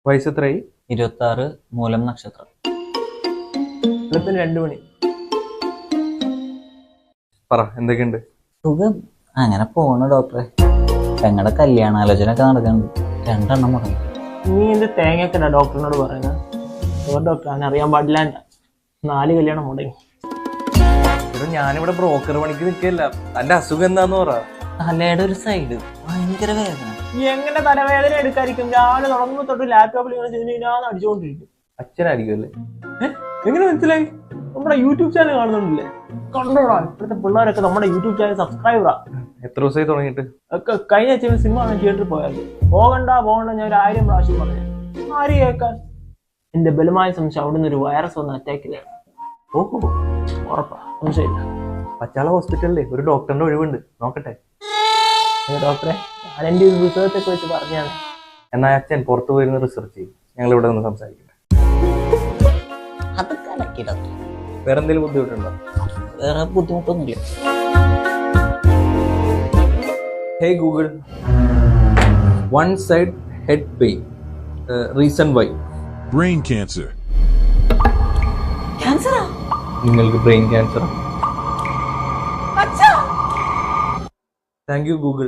വയസ്സ് എത്രയായി? 26 മൂലം നക്ഷത്രം. വെളുപ്പിന് 2 മണി. പറ, എന്തൊക്കെയുണ്ട്? സുഖം, അങ്ങനെ പോണു ഡോക്ടറെ. ഞങ്ങളുടെ കല്യാണാലോചന ഒക്കെ നടക്കുന്നുണ്ട്. 2 എണ്ണം മുടങ്ങി. നീ എന്ത് തേങ്ങയൊക്കെ ഡോക്ടറിനോട് പറയുന്നത്? ഡോക്ടർ അവനെ അറിയാൻ പാടില്ല. 4 കല്യാണം മുടങ്ങി. ഇവിടെ ഞാനിവിടെ ബ്രോക്കർ പണിക്ക് നിൽക്കല്ല. തന്റെ അസുഖം എന്താന്ന് പറ. തലയുടെ ഒരു സൈഡ് ഭയങ്കര വേദന. എങ്ങനെ തലവേദന എടുക്കാതിരിക്കും? രാവിലെ തുടങ്ങുമ്പോ തൊട്ട് ലാപ്ടോപ്പിൽ ഇങ്ങനെ ചെയ്തിനാന്ന് അടിച്ചുകൊണ്ടിരിക്കും. അച്ഛനായിരിക്കും അല്ലേ? എങ്ങനെ മനസ്സിലായി? നമ്മുടെ യൂട്യൂബ് ചാനൽ കാണുന്നുണ്ടല്ലേ? കണ്ടോടാ, ഇപ്പോഴത്തെ പിള്ളേരൊക്കെ നമ്മുടെ യൂട്യൂബ് ചാനൽ സബ്സ്ക്രൈബറാ. എത്ര ദിവസമായി തുടങ്ങിയിട്ട്? ഒക്കെ കഴിഞ്ഞ ആഴ്ച സിനിമ കാണാൻ തിയേറ്ററിൽ പോയാൽ പോകണ്ട ഞാൻ ഒരു 1000 പ്രാവശ്യം പറഞ്ഞു. ആര് കേൾക്കാൻ? എന്റെ ബലമായ സംശയം അവിടുന്ന് ഒരു വൈറസ് വന്ന് അറ്റാക്കിലാണ്. ഓഹോ, ഉറപ്പാ, സംശയമില്ല. പച്ചാള ഹോസ്പിറ്റലിലെ ഒരു ഡോക്ടറിന്റെ ഒഴിവുണ്ട്, നോക്കട്ടെ. ഡോക്ടറെ, ഞാൻ എന്റെ ഒരു റിസർച്ചൊക്കെ വെച്ച് പറഞ്ഞാണ്. എന്നാ അച്ഛൻ പുറത്തു പോയിരുന്ന റിസർച്ച് ചെയ്യും, ഞങ്ങൾ ഇവിടെ നിന്ന് സംസാരിക്കട്ടെ. അതൊക്കെ അടക്കി ഡോക്ടർ. വേറെ എന്തെങ്കിലും ബുദ്ധിമുട്ടുണ്ടോ? വേറെ ബുദ്ധിമുട്ടൊന്നുമില്ല. Hey Google, one side head pain, reason why? Brain cancer. ക്യാൻസറാ? നിങ്ങൾക്ക് brain cancer. Thank you Google.